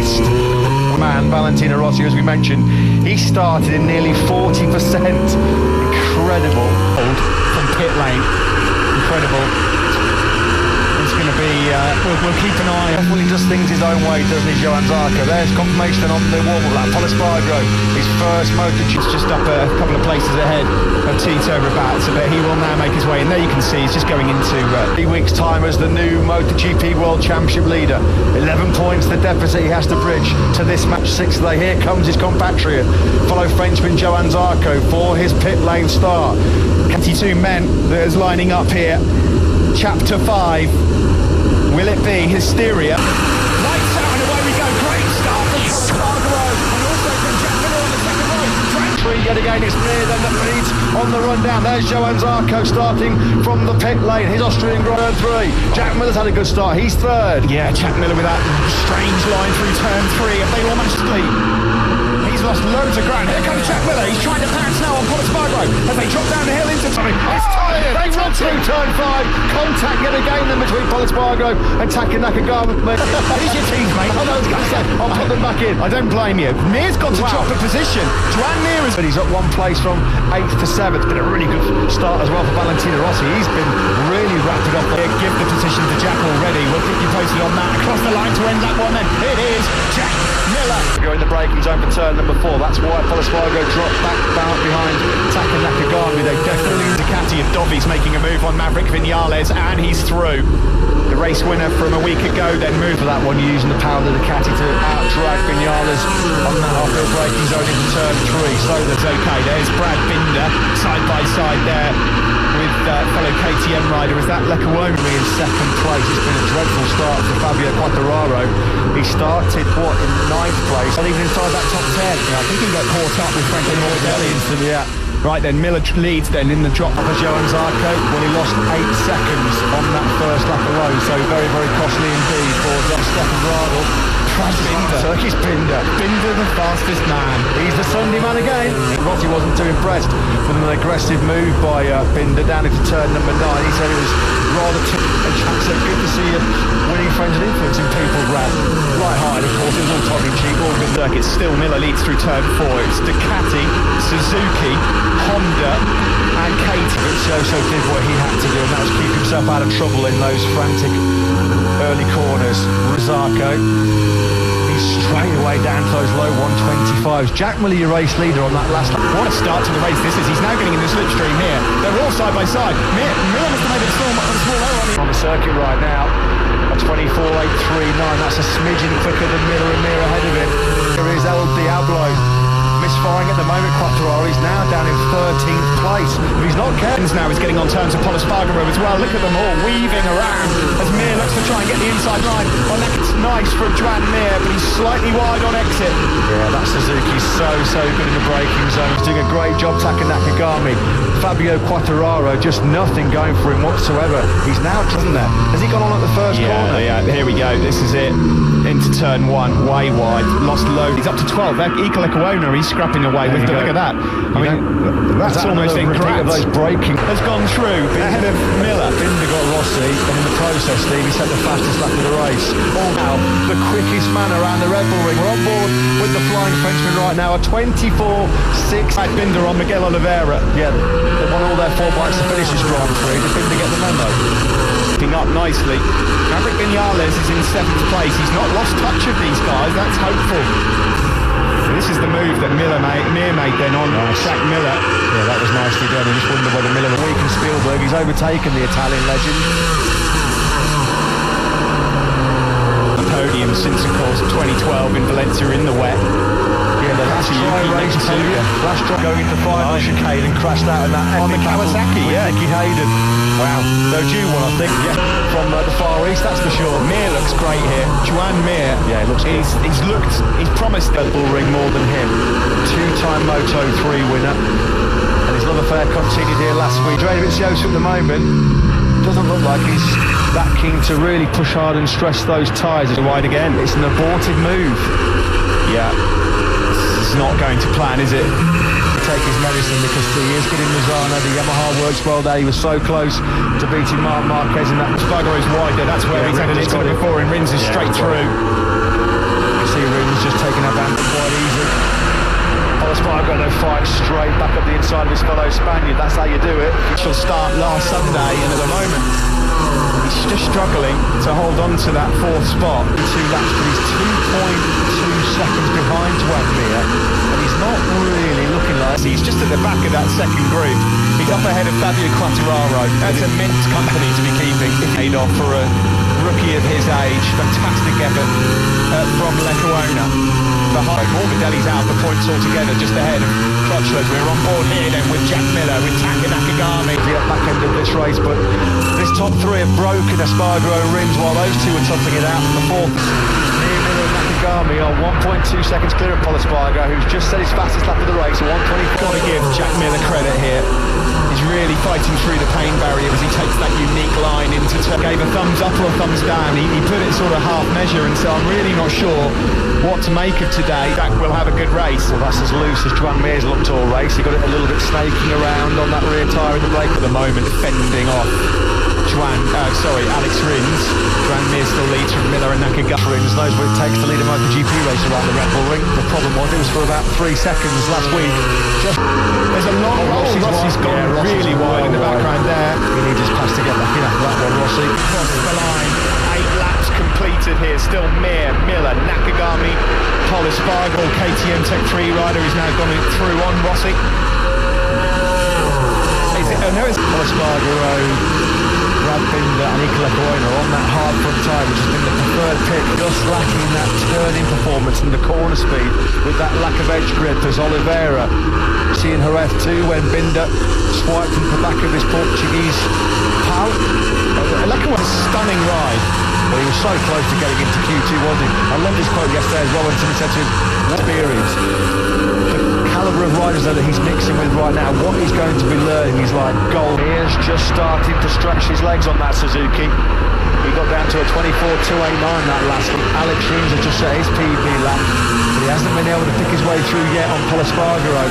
best. Man, Valentino Rossi, as we mentioned, he started in nearly 40%. Incredible. From pit lane. Incredible. It's going to be, we'll keep an eye on. Well, he just things his own way, doesn't he, Johann Zarco? There's confirmation on the warm-up lap. Paul Espargaro, his first MotoGP, just up a couple of places ahead of Tito Rabat, but he will now make his way. And there you can see he's just going into 3 weeks' time as the new MotoGP World Championship leader. 11 points, the deficit he has to bridge to this match 6 day. Here comes his compatriot, fellow Frenchman Johann Zarco, for his pit lane start. 22 men that is lining up here. Chapter 5. Will it be hysteria? Lights out and away we go. Great start from Espargaro and also from Jack Miller on the second row. Yet again, it's Mir then that leads on the run down. There's Johann Zarco starting from the pit lane. His Austrian turn 3. Jack Miller's had a good start. He's third. Yeah, Jack Miller with that strange line through turn 3. If they all managed to lead. He's lost loads of ground. Here comes Jack Miller. He's trying to pounce now on Paul Espargaro as they drop down the hill into something. It's tired. They run through turn 5. Contact yet again then between Paul Espargaro and Taka Nakagami. Here's your teammate. I was going to say, I'll put them back in. I don't blame you. Mir's got to drop a position. Joan Mir is. But he's up 1 place from 8th to 7th. It's been a really good start as well for Valentino Rossi. He's been really rapid off there. Give the position to Jack already. We'll keep you posted on that. Across the line to end that one then. It is Jack Miller. Go in the braking zone for turn number 4. That's why Paul Espargaro dropped back down behind Taka Nakagami. They definitely Ducati of Dobby's making a move on Maverick Vinales, and he's through. The race winner from a week ago then moved for that one, using the power of the Ducati to out-drag Vinales on that half-hill braking zone into turn 3. So that's okay. There's Brad Binder side by side there with fellow KTM rider. Is that Leccaoni in second place? It's been a dreadful start for Fabio Quartararo. He started, in 9th place, and even inside that top 10. Yeah, I think he got caught up with Frankie Morbidelli instantly, yeah. Right then, Miller leads then in the drop of Johann Zarco. Well, he lost 8 seconds on that first lap alone, so very, very costly indeed for Stefan Bradl. Turkish Binder. Binder, the fastest man. He's the Sunday man again. Rossi wasn't too impressed with an aggressive move by Binder down into turn number 9. He said it was rather and Jack said, good to see you winning friends and influencing people, Brad. Light-hearted, of course, it was all tongue-in-cheek, all good circuit. Still, Miller leads through turn 4. It's Ducati, Suzuki, Honda and Katie. Virtuoso did what he had to do, and that was keep himself out of trouble in those frantic early corners. Zarco, he's straight away down to those low 125s. Jack Miller, your race leader on that last lap. What a start to the race this is. He's now getting in the slipstream here. They're all side by side. Miller must have made a small error on the circuit right now. A 24.839. That's a smidgen quicker than Miller and Mir ahead of him. Here is El Diablo. Misfiring at the moment. Quartararo is now down in 13th place. If he's not careful, now he's getting on terms with Paul Espargaro as well. Look at them all weaving around as Mir looks to try and get the inside line. Well, that's nice from Joan Mir, but he's slightly wide on exit. Yeah, that Suzuki's so good in the braking zone. He's doing a great job, Taka Nakagami. Fabio Quartararo, just nothing going for him whatsoever. He's now driven there. Has he gone on at the first corner? Yeah, here we go. This is it. Into turn 1, way wide. Lost load. He's up to 12. Ika Leccaoni, he's scrapping away with the look at that. I mean, that's almost incorrect. Those braking has gone through ahead of Miller. Binder got Rossi, and in the process, Steve, he set the fastest lap of the race. All now, the quickest man around the Red Bull ring. We're on board with the Flying Frenchman right now. A 24.6. Binder on Miguel Oliveira. Yeah, they won all their 4 bikes to finish this Grand Prix. Did Binder get the memo? Up nicely. Maverick Vinales is in 7th place. He's not lost touch of these guys. That's hopeful. So this is the move that Mir made then on Jack Miller. Yeah, that was nicely done. I just wonder whether Miller will weaken Spielberg. He's overtaken the Italian legend. The podium since, of course, 2012 in Valencia in the wet. Yeah, that's a race podium. Last drop going into final chicane and crashed out in that on the Kawasaki. Yeah, Nicky Hayden. Wow, no due one, I think. Yeah, from the Far East, that's for sure. Mir looks great here. Joan Mir. Yeah, he looks good. He's promised Red Bull ring more than him. 2-time Moto3 winner, and his love affair continued here last week. Dravicioso at the moment doesn't look like he's that keen to really push hard and stress those tyres wide again. It's an abortive move. Yeah, this is not going to plan, is it? Take his medicine because he is good in Lozano. The Yamaha works well there. He was so close to beating Marc Marquez in that. Espargaro is wide there. That's where he's had an incident before, and Rins is straight through. You see Rins he's just taken advantage quite easy. Espargaro no fight straight back up the inside of his fellow Spaniard. That's how you do it. She'll start last Sunday, and at the moment he's just struggling to hold on to that fourth spot. 2 laps, but he's 2.2 seconds behind Juan Mir, and he's not really looking like... He's just at the back of that second group. He's up ahead of Fabio Quartararo. That's immense company to be keeping. Paid off for a rookie of his age. Fantastic effort from Lecuona. Morbidelli's out the points altogether, just ahead of Crutchlow. We're on board here then with Jack Miller, with Taka Nakagami. The back end of this race, but this top 3 have broken Espargaro and Rins while those 2 were topping it out in the 4th. Miller and Nakagami are 1.2 seconds clear of Paul Espargaro, who's just set his fastest lap of the race, 1:24. Got to give Jack Miller credit here. He's really fighting through the pain barrier as he takes that unique line into turn. Gave a thumbs up or a thumbs down. He put it sort of half measure, and so I'm really not sure what to make of today. Jack will have a good race. Well, that's as loose as Juan Mir's looked all race. He got it a little bit snaking around on that rear tyre in the brake at the moment, fending off Alex Rins. Juan Mir still leads from Miller and Nakagami. Rins knows what it takes to lead a MotoGP race around the Red Bull Ring. The problem was it was for about 3 seconds last week. There's a long Rossi's gone really wide in the background there. He needs his pass to get back in after that one, Rossi. Across the line, 8 laps completed here. Still Mir, Miller, Nakagami, Paul Espargaro, KTM Tech 3 rider who's now gone through on Rossi. Paul Espargaro, Brad Binder and Lecuona on that hard front tyre, which has been the preferred pick, just lacking that turning performance and the corner speed with that lack of edge grip as Oliveira. Seeing Jerez too when Binder swiped into the back of his Portuguese pal. Lecuona, a stunning ride. Well, he was so close to getting into Q2, wasn't he? I loved his quote yesterday as Robinson said to him, experience. The calibre of riders that he's mixing with right now, what he's going to be learning is like gold. He's just starting to stretch his legs on that Suzuki. He got down to a 24.289 that last one. Alex Rins has just set his PB lap, but he hasn't been able to pick his way through yet on Paul Espargaro.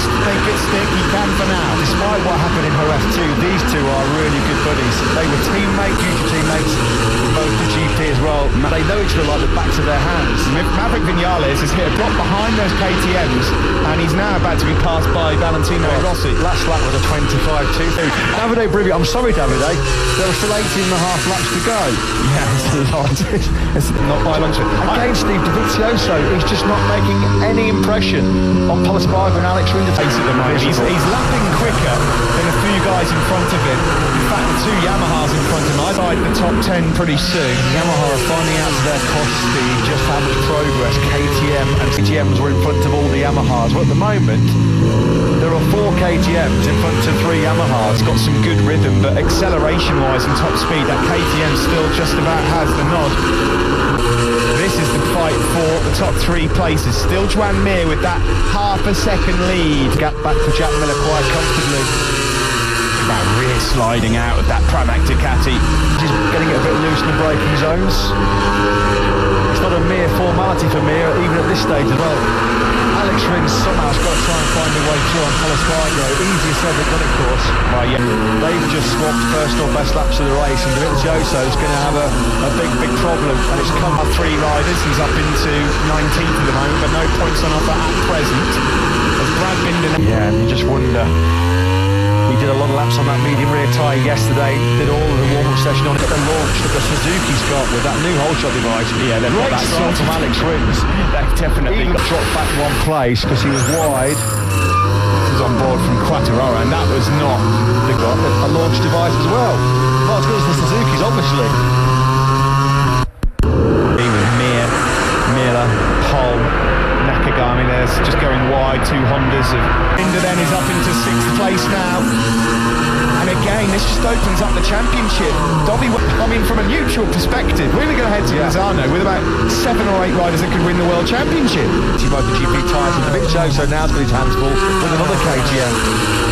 Make it stick, he can for now. Despite what happened in Jerez too, these 2 are really good buddies. They were teammates, future teammates in MotoGP as well. They know each other like the backs of their hands. Maverick Vinales has hit a drop behind those KTMs, and he's now about to be passed by Valentino Rossi. Last lap was a 25.22. Davide Brivio, I'm sorry Davide, there are still 18.5 laps to go. Yeah, it's a lot. It's not by lunch. Again, Steve Dovizioso, he's just not making any impression on Paul Espargaro and Alex Rins. At the moment. He's lapping quicker than a few guys in front of him. In fact, the 2 Yamahas in front of him, I'd like the top 10 pretty soon. Yamaha are finding out to their cost speed just how much progress KTM and KTMs were in front of all the Yamahas. Well, at the moment, there are 4 KTMs in front of 3 Yamahas. It's got some good rhythm, but acceleration-wise and top speed, that KTM still just about has the nod. This is the fight for the top 3 places. Still Juan Mir with that half a second lead. Gap back for Jack Miller quite comfortably. That rear sliding out of that Pramac Ducati. Just getting it a bit loose in the braking zones. It's not a mere formality for Mir, even at this stage as well. Alex Rins somehow has got to try and find a way through on Paul Espargaro. Easier said than done, of course. Well, yeah. They've just swapped personal best laps of the race, and Dovizioso is going to have a big problem. And it's come up 3 riders. He's up into 19th at the moment, but no points on offer at present. As Brad Binder. Yeah, and you just wonder. He did a lot of laps on that medium rear tyre yesterday, did all of the warm-up session on it, the launch that the Suzuki's got with that new whole shot device. Yeah, they've got that start from Alex Rins. They've definitely even dropped back 1 place because he was wide. He was on board from Quartararo, and that was not. They've got a launch device as well. Not as good as the Suzuki's, obviously. With Mir, Miller, Pol, Nakagami, there's just going wide, 2 Hondas of Binder then is up into 6th place now. And again, this just opens up the championship. Dobby, I mean, from a neutral perspective, we're going to head to Lozano with about 7 or 8 riders that could win the World Championship. MotoGP tyres, and Dovizioso now's got his hands full with another KTM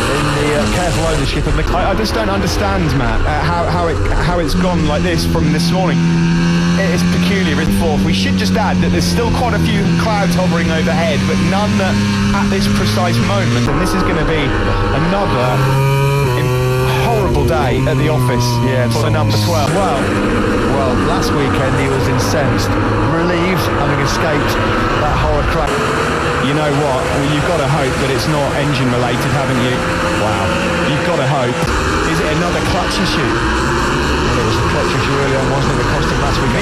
in the careful ownership of I just don't understand, Matt, how it's gone like this from this morning. It is peculiar in 4th. We should just add that there's still quite a few clouds hovering overhead, but none that at this precise moment. And this is going to be another horrible day at the office for the number 12. Well, last weekend he was in incensed, relieved, having escaped that horror crash. You know what? Well, you've got to hope that it's not engine related, haven't you? Wow. You've got to hope. Is it another clutch issue? Well, it was a clutch issue early on, wasn't it? It cost him last week.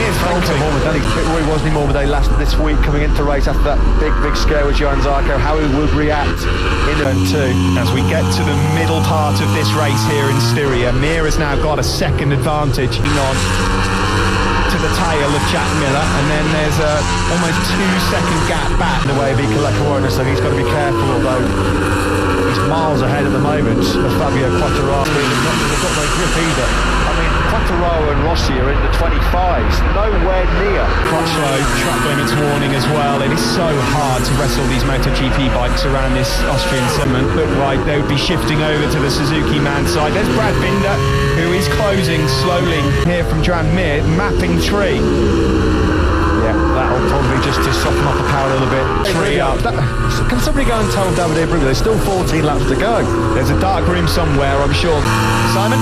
Wasn't he Morbidelli last this week coming into the race after that big scare with Johann Zarco, how he would react in turn 2. As we get to the middle part of this race here in Styria, Mir has now got a second advantage on to the tail of Jack Miller, and then there's a almost 2-second gap back the way of Iker Corona, so he's got to be careful, although he's miles ahead at the moment of Fabio Quartararo. They've got no grip either. I mean, Quartararo and Rossi are in the 25s, nowhere near. Clutch low, track limits warning as well. It is so hard to wrestle these MotoGP bikes around this Austrian segment. Look like they would be shifting over to the Suzuki man side. There's Brad Binder, who is closing slowly here from Joan Mir, mapping 3. Yeah, that'll probably just to soften up the power a little bit. 3 up. Can somebody go and tell Davide Brugger there's still 14 laps to go? There's a dark room somewhere, I'm sure. Simon?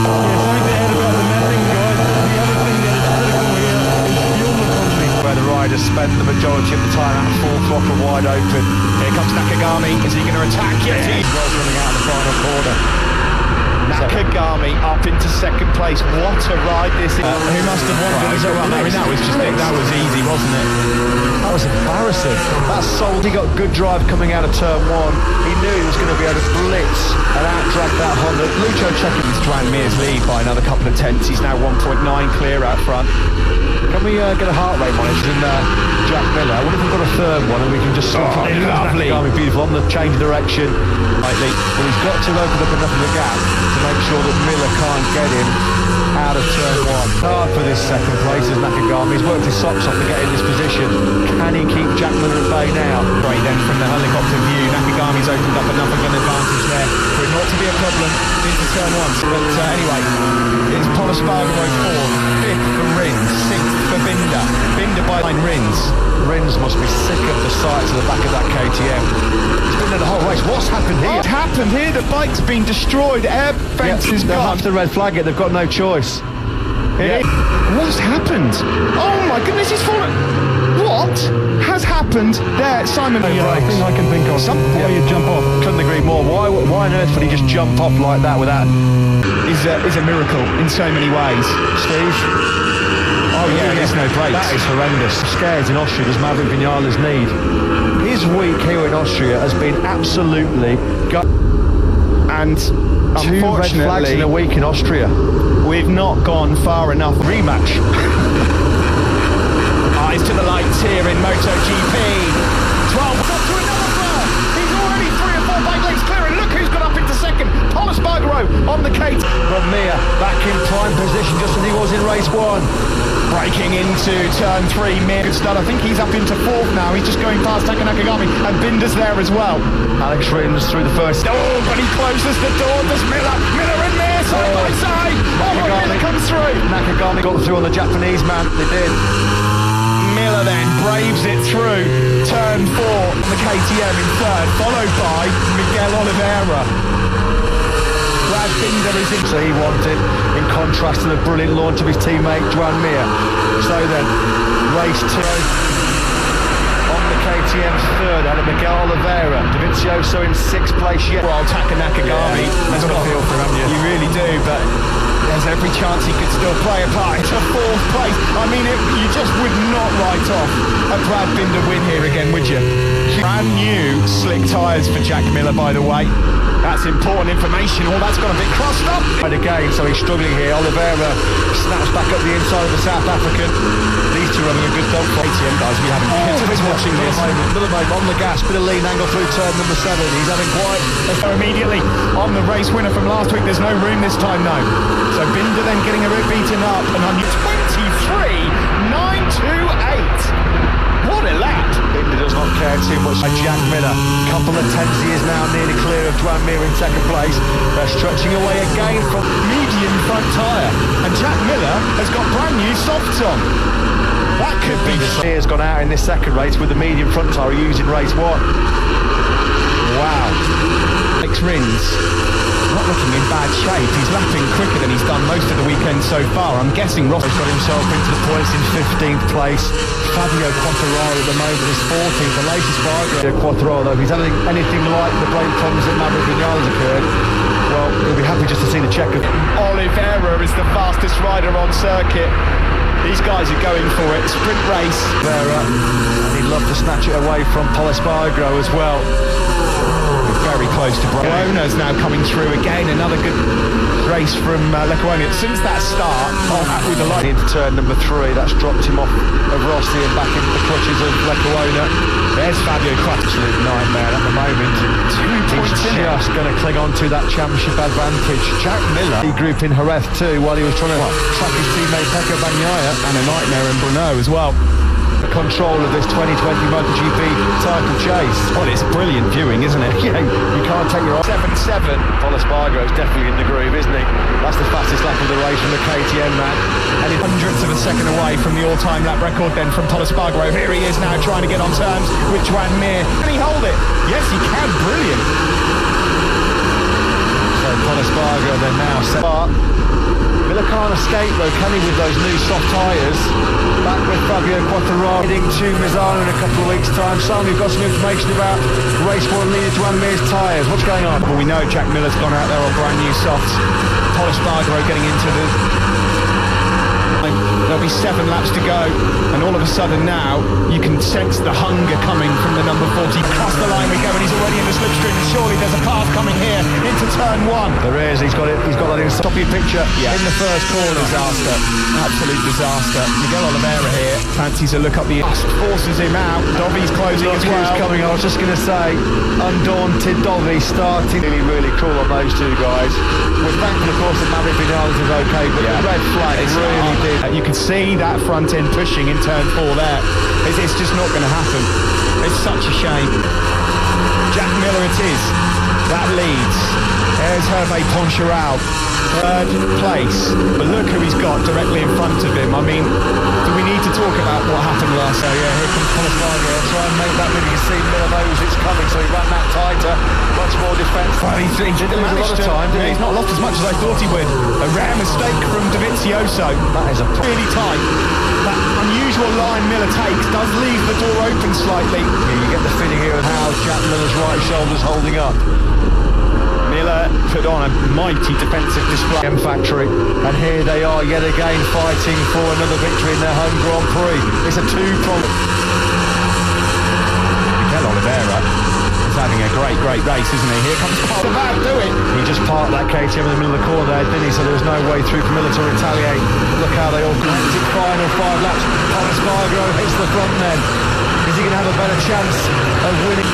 Where the riders spend the majority of the time at full throttle wide open. Here comes Nakagami. Is he going to attack? Yes, he's running out of the final corner. Nakagami up into second place. What a ride this is. Who must have won? That was easy, wasn't it? That was embarrassing. That sold. He got good drive coming out of turn 1. He knew he was going to be able to blitz and out-drag that Honda. Lucho checking Joan Mir's lead by another couple of tenths. He's now 1.9 clear out front. Can we get a heart rate monitor in Jack Miller? What if we've got a third one and we can just sort of lovely. Beautiful on the change of direction. Lightly. Well, he's got to open up enough of the gap to make sure that Miller can't get him out of turn 1. Hard for this second place as Nakagami. He's worked his socks off to get in this position. Can he keep Jack Miller at bay now? Great then from the helicopter view. Nakagami's opened up enough of an advantage there for it not to be a problem into turn 1. But anyway, it's Paul Espargaro 4th, 5th for Rins, 6th for Binder. Binder by Rins. Rins must be sick of the sights of the back of that KTM. He's been in the whole race. What's happened here? What happened here? The bike's been destroyed. Air fence is they'll gone. have to red flag it. They've got no choice. What's happened? Oh my goodness, he's fallen. What has happened there? Simon, thing I can think of. Why you jump off? Couldn't agree more. Why on earth would he just jump off like that without? Is a miracle in so many ways. Steve? Oh yeah, there's no brakes. That is horrendous. Scared in Austria, does Maverick Vinales need? His week here in Austria has been absolutely and two red flags in a week in Austria. We've not gone far enough. Rematch. Eyes to the lights here in MotoGP. 12 up to another third. He's already 3 or 4 bike lengths clear, and look who's got up into second. Paul Espargaro on the Kate. From Mir back in prime position just as he was in race 1. Breaking into turn 3, Mir. Good start. I think he's up into 4th now. He's just going past Nakagami, and Binder's there as well. Alex Rins through the first. Oh, but he closes the door. There's Miller and Mir side by side. Miller comes through. Nakagami got through on the Japanese man. They did. Miller then braves it through turn 4 on the KTM in 3rd, followed by Miguel Oliveira. Brad Binder is in. So he wanted, in contrast to the brilliant launch of his teammate Joan Mir. So then, race 2 on the KTM's 3rd, out of Miguel Oliveira. Dovizioso in 6th place yet. Well, Taka Nakagami. That's got a feel for him, haven't you? You really do, but there's every chance he could still play a part into 4th place. I mean, you just would not write off a Brad Binder win here again, would you? Brand new slick tyres for Jack Miller, by the way. That's important information. All that's got a bit crossed up. And again, so he's struggling here. Oliveira snaps back up the inside of the South African. These two are having a good dog fight. ATM guys, we haven't kids watching this. Another moment on the gas, bit of lean angle through turn number 7. He's having quite. Immediately on the race winner from last week. There's no room this time, no. So Binder then getting a bit beaten up, and on 23.928. What a lap! Binder does not care too much. Jack Miller, couple of tenths, he is now nearly clear of Joan Mir in 2nd place. They're stretching away again from medium front tyre, and Jack Miller has got brand new softs on. That could be. Mir's gone out in this 2nd race with the medium front tyre used in race 1. Wow. 6 rins. Not looking in bad shape. He's lapping quicker than he's done most of the weekend so far. I'm guessing Ross He's got himself into the points in 15th place. Fabio Quartararo at the moment is 14th. The latest Fabio Quartararo, if he's had anything like the brake problems that Maverick Vinales occurred, well, he'll be happy just to see the checker. Oliveira is the fastest rider on circuit. These guys are going for it. Sprint race. Oliveira, and he'd love to snatch it away from Polispargo as well. Very close to Lecuona's now coming through again. Another good race from Lecuona. Since that start, with the light into turn number 3, that's dropped him off of Rossi and back into the clutches of Lecuona. There's Fabio Quartararo. Absolute nightmare at the moment. 2 points He's in it. just going to cling on to that championship advantage. Jack Miller, he group in Jerez too, while he was trying to track his teammate Pecco Bagnaia. And a nightmare in Brno as well. Control of this 2020 MotoGP title chase. Well, it's brilliant viewing, isn't it? Yeah, you can't take your eye. 7-7. Polispargo is definitely in the groove, isn't he? That's the fastest lap of the race from the KTM man. And it's hundredths of a second away from the all-time lap record then from Polispargo. Here he is now trying to get on terms with Joan Mir. Can he hold it? Yes, he can. Brilliant. So Polispargo then now set up. Miller can't escape though, can he, with those new soft tyres? Back with Fabio Quartararo heading to Misano in a couple of weeks' time. Sam, you've got some information about race 1 leader Joan Mir's tyres. What's going on? Well, we know Jack Miller's gone out there on brand new softs. Polispargo getting into the... There'll be 7 laps to go, and all of a sudden now you can sense the hunger coming from the number 40. Across the line we go, and he's already in the slipstream. Surely there's a path coming here into turn 1. There is. He's got that in top of your picture in the first corner. Disaster, absolute disaster. Miguel Oliveira here fancies a look up the dust, forces him out. Dovy's closing as well. Who's coming? I was just going to say, undaunted Dovey starting really cool on those two guys. We're thankful, of course, that Maverick Vinales is okay, but the red flag really did. You can see that front end pushing in turn 4 there. It's just not going to happen. It's such a shame. Jack Miller it is. That leads. There's Hervé Poncharal, 3rd place. But look who he's got directly in front of him. I mean, do we need to talk about what happened last year? Yeah, here comes Polispargo. I'll try and make that move. You can see Miller knows it's coming, so he ran that tighter. Much more defence. Well, he didn't lose a lot of time, did he? He's not lost as much as I thought he would. A rare mistake from Dovizioso. That is a really tight. That unusual line Miller takes does leave the door open slightly. Yeah, you get the feeling here of how Jack Miller's right shoulder's holding up. Miller put on a mighty defensive display. M Factory, and here they are yet again fighting for another victory in their home Grand Prix. It's a 2-prong. Miguel Oliveira is having a great race, isn't he? Here comes Paul. About do it. He just parked that KTM in the middle of the corner there, didn't he? So there was no way through for Miller to retaliate. Look how they all connected. Final 5 laps. Polispargo hits the front men. Is he going to have a better chance of winning?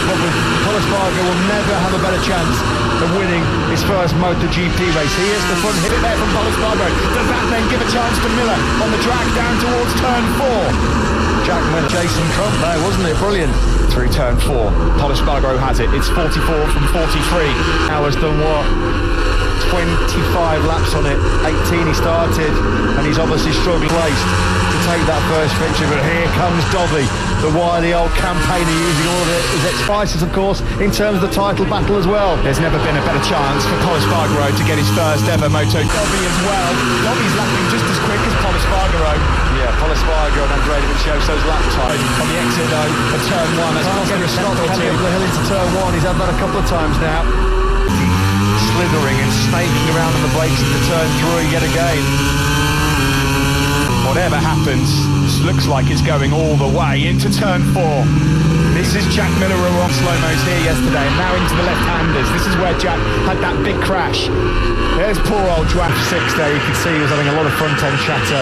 Polispargo will never have a better chance of winning his first MotoGP race. He is the front hit there from Polispargo. Does that then give a chance to Miller on the drag down towards turn 4? Jack Miller, Jason Trump there, wasn't it? Brilliant. Through turn 4, Polispargo has it. It's 44 from 43. Now has done what? 25 laps on it. 18 he started, and he's obviously struggled placed to take that first victory. But here comes Dovey, the wily old campaigner, using all of his spices, of course, in terms of the title battle as well. There's never been a better chance for Polispargo to get his first ever Moto. Dovey as well. Dovey's lapping just as quick as Polispargo. Yeah, Polispargo and Andreevich shows those lap times. On the exit though, of turn 1, that's Can't get a stop or coming two. up the hill into turn 1. He's had that a couple of times now. Slithering and snaking around on the brakes into turn 3 yet again. Whatever happens, this looks like it's going all the way into turn 4. This is Jack Miller who were on slow-mos here yesterday, and now into the left-handers. This is where Jack had that big crash. There's poor old Joan. 6 there, you could see he was having a lot of front-end chatter.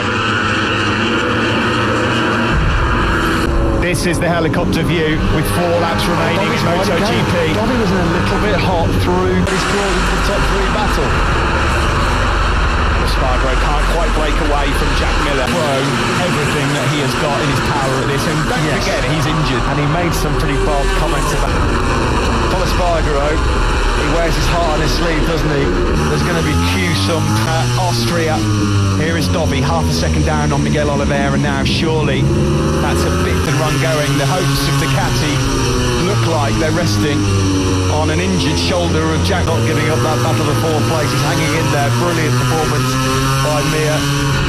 This is the helicopter view with 4 laps remaining in MotoGP. Dovey was a little bit hot through his claws into the top 3 battle. Polispargo can't quite break away from Jack Miller. Throw everything that he has got in his power at this, and don't forget he's injured. And he made some pretty bold comments about Polispargo. He wears his heart on his sleeve, doesn't he? There's going to be Q-some Austria. Here is Dovey, half a second down on Miguel Oliveira now. Surely that's a bit and run going. The hopes of Ducati look like they're resting on an injured shoulder of Jack. Not giving up that battle for fourth place. He's hanging in there. Brilliant performance by Mir.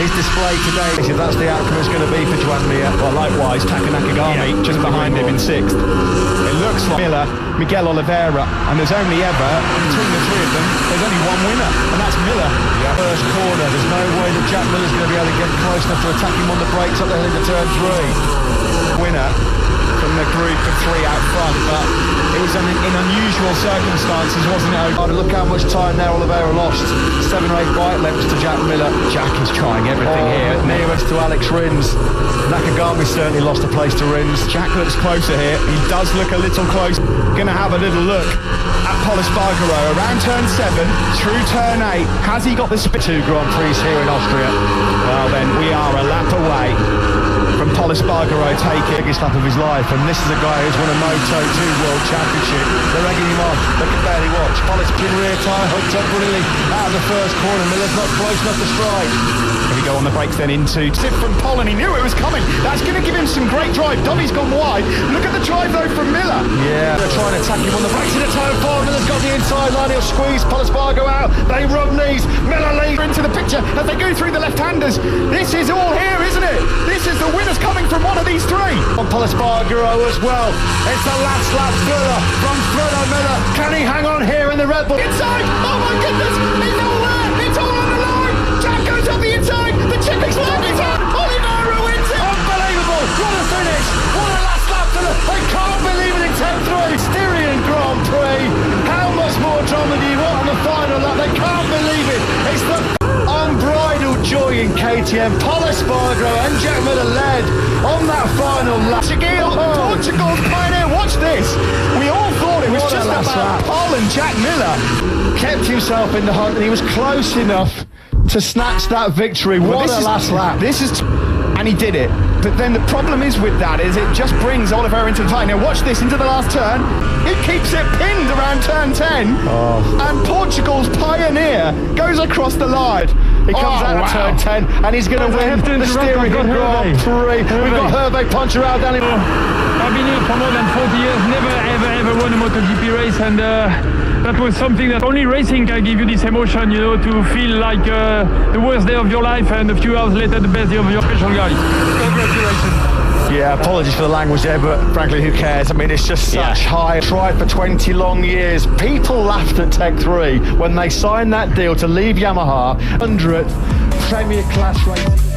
His display today, that's the outcome it's going to be for Joan Mir. Well, likewise, Taka Nakagami just behind him in sixth. It looks like Miller, Miguel Oliveira, and there's only ever, between the three of them, there's only one winner, and that's Miller. Yeah. First corner, there's no way that Jack Miller's going to be able to get close enough to attack him on the brakes up the hill into turn 3. Winner from the group of three out front, but it was in unusual circumstances, wasn't it? Oh, look how much time there Oliveira lost. 7 or 8 bike lengths to Jack Miller. Jack is trying everything here. Nearest to Alex Rins. Nakagami certainly lost a place to Rins. Jack looks closer here. He does look a little close. Gonna have a little look at Pol Espargaro around turn 7 through turn 8. Has he got the spit? 2 Grand Prix here in Austria. Well then, we are a lap away from Pol Espargaro taking biggest lap of his life, and this is a guy who's won a Moto2 World Championship. They're egging him on. They can barely watch. Pol's pin rear tyre hooked up really out of the first corner. Miller's not close enough to strike. Here we go on the brakes then into tip from Pol, and he knew it was coming. That's going to give him some great drive. Dolly's gone wide. Look at the drive though from Miller. Yeah, they're trying to attack him on the brakes into turn 4. Miller's got the inside line. He'll squeeze Pol Espargaro out. They rub knees. Miller leads Into the picture as they go through the left-handers. This is all here, isn't it? This is the winners coming from one of these three. On Pol Espargaro as well. It's the last lap thriller from Fredo Miller. Can he hang on here in the Red Bull? Inside! Oh my goodness! It's all there! It's all on the line! Jack goes up the inside! The chip is long! It's on! Oliveira wins it! Unbelievable! What a finish! What a last lap thriller! I can't believe it in 10-3! Styrian Grand Prix! How much more drama do you want on the final lap? They can't believe it! It's the unbridled joy in KTM. Pol Espargaro and Jack Miller led on that final lap. Portugal's pioneer, watch this! We all thought it was What a just last about lap. Pol and Jack Miller. Kept himself in the hunt, and he was close enough to snatch that victory. What a last lap. This is, and he did it. But then the problem is with that is it just brings Oliveira into the fight. Now watch this into the last turn. He keeps it pinned around turn 10. And Portugal's pioneer goes across the line. He comes out of turn 10, and he's going to win the Styrian Grand Prix. We've got Hervé Poncharal down in... I've been here for more than 40 years, never ever won a MotoGP race, and that was something that only racing can give you this emotion, you know, to feel like the worst day of your life and a few hours later the best day of your special guy. Congratulations. Yeah, apologies for the language there, but frankly, who cares? I mean, it's just such high. Tried for 20 long years. People laughed at Tech 3 when they signed that deal to leave Yamaha. 100th Premier Class race.